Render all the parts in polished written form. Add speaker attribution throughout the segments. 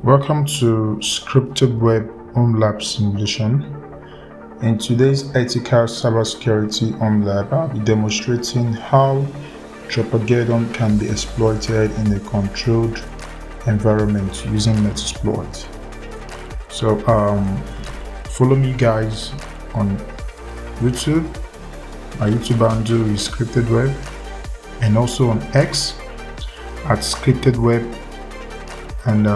Speaker 1: Welcome to Scripted Web Home Lab Simulation. In today's ethical cybersecurity home lab, I'll be demonstrating how Drupalgeddon can be exploited in a controlled environment using Metasploit. So follow me guys on YouTube. My YouTube handle is Scripted Web, and also on X at Scripted Web, and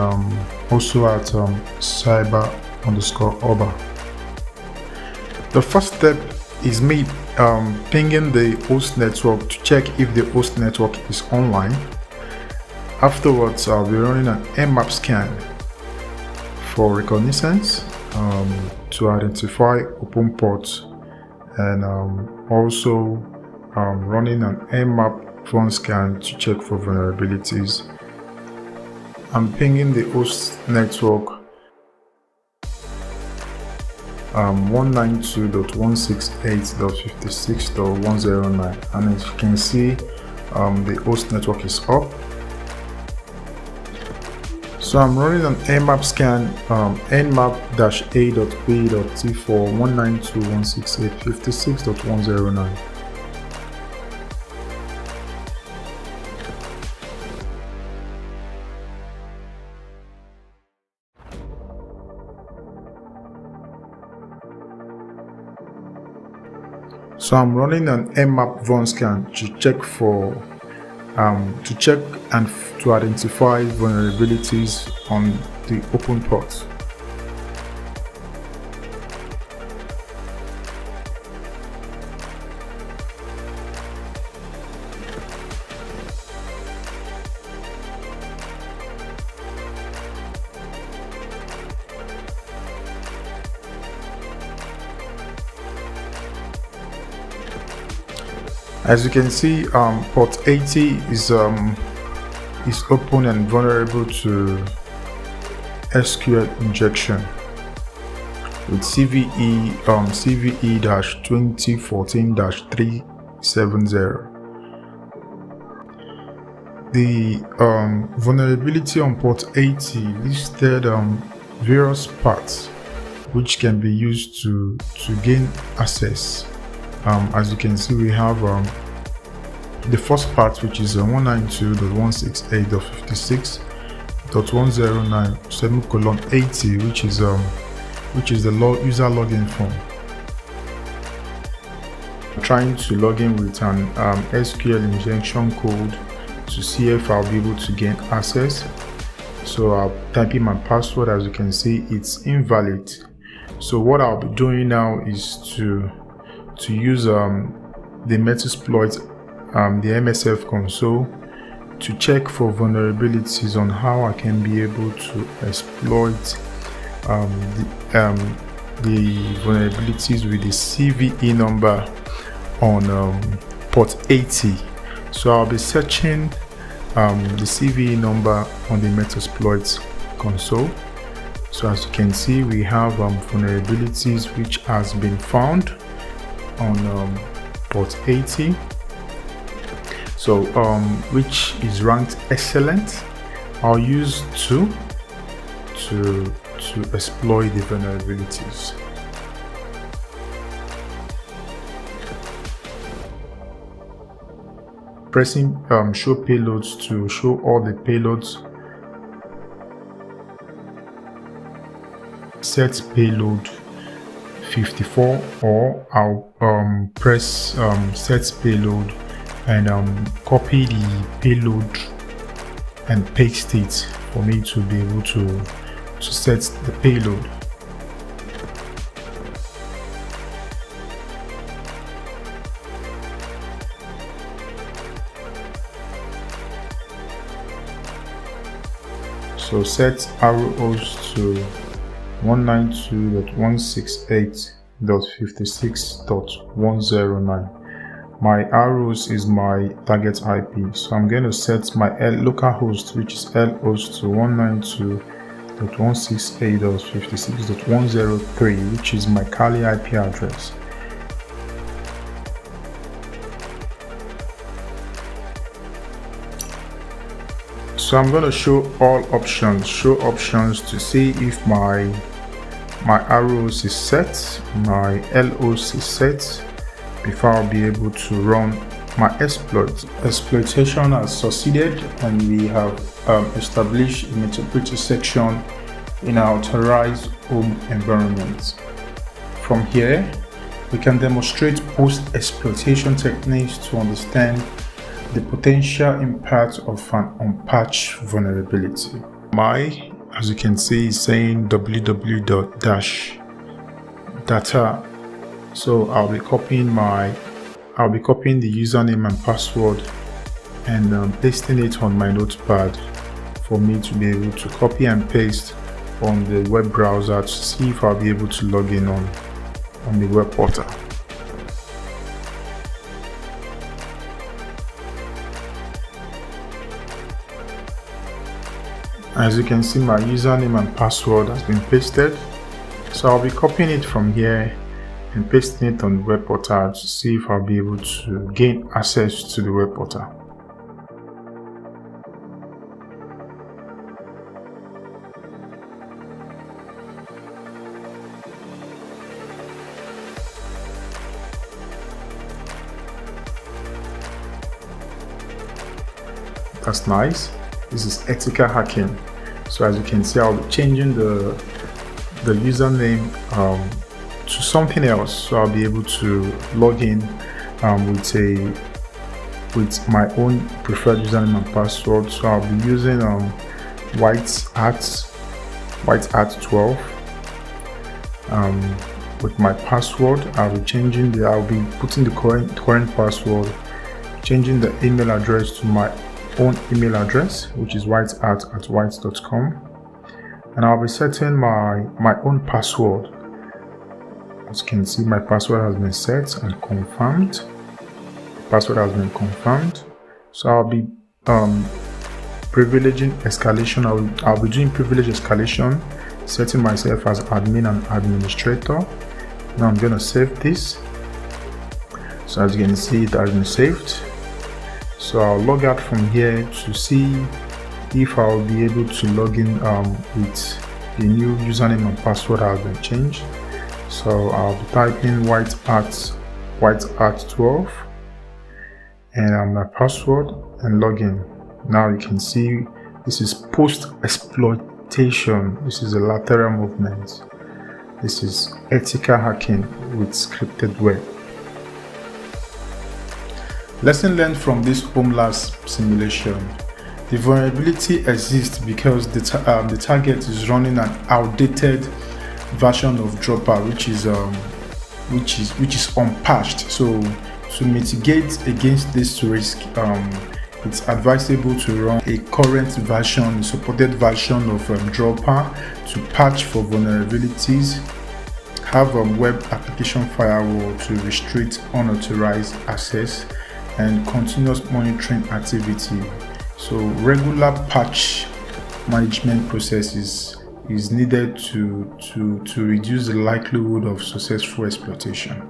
Speaker 1: also at cyber_oba. The first step is me pinging the host network to check if the host network is online. Afterwards, I'll be running an Nmap scan for reconnaissance to identify open ports, and also running an Nmap phone scan to check for vulnerabilities. I'm pinging the host network 192.168.56.109, and as you can see, the host network is up. So I'm running an Nmap scan nmap-a.p.t4 192.168.56.109. So I'm running an Nmap VON scan to check for and to identify vulnerabilities on the open ports. As you can see, port 80 is open and vulnerable to SQL injection with CVE-2014-3704. The vulnerability on port 80 listed various paths which can be used to gain access. As you can see, we have the first part, which is 192.168.56.109 which is the user login form. I'm trying to log in with an SQL injection code to see if I'll be able to gain access. So I'll type in my password. As you can see, it's invalid. So what I'll be doing now is to use the Metasploit, the MSF console, to check for vulnerabilities on how I can be able to exploit the vulnerabilities with the CVE number on port 80. So I'll be searching the CVE number on the Metasploit console. So as you can see, we have vulnerabilities which has been found on port 80, so which is ranked excellent. I'll use to exploit the vulnerabilities. Pressing show payloads to show all the payloads. Set payload 54, or I'll press set payload and copy the payload and paste it for me to be able to set the payload. So set arrow host to 192.168.56.109. My arrows is my target IP, so I'm going to set my local host, which is lhost, to 192.168.56.103, which is my Kali IP address. So I'm going to show all options, to see if my arrows is set, my LOs is set, before I'll be able to run my exploit. Exploitation has succeeded, and we have established a Metasploit section in our authorized home environment. From here, we can demonstrate post-exploitation techniques to understand the potential impact of an unpatched vulnerability. As you can see, is saying www.data. So I'll be copying the username and password and pasting it on my notepad for me to be able to copy and paste on the web browser to see if I'll be able to log in on the web portal. As you can see, my username and password has been pasted, so I'll be copying it from here and pasting it on the web portal to see if I'll be able to gain access to the web portal. That's nice. This is ethical hacking. So as you can see, I'll be changing the username to something else, so I'll be able to log in with my own preferred username and password. So I'll be using whitehat12 with my password. I'll be putting the current password, changing the email address to my own email address, which is whitehat@white.com, and I'll be setting my own password. As you can see, my password has been set and confirmed. The password has been confirmed. So I'll be privileging escalation. I'll be doing privilege escalation, setting myself as admin and administrator. Now I'm going to save this. So as you can see, it has been saved. So I'll log out from here to see if I'll be able to log in with the new username and password has been changed. So I'll be typing whitehat12 and my password and login. Now you can see this is post-exploitation. This is a lateral movement. This is ethical hacking with scripted web. Lesson learned from this home labs simulation. The vulnerability exists because the target is running an outdated version of Drupal, which is unpatched. So to mitigate against this risk, it's advisable to run a current version, supported version of Drupal to patch for vulnerabilities, have a web application firewall to restrict unauthorized access, and continuous monitoring activity. So regular patch management processes is needed to reduce the likelihood of successful exploitation.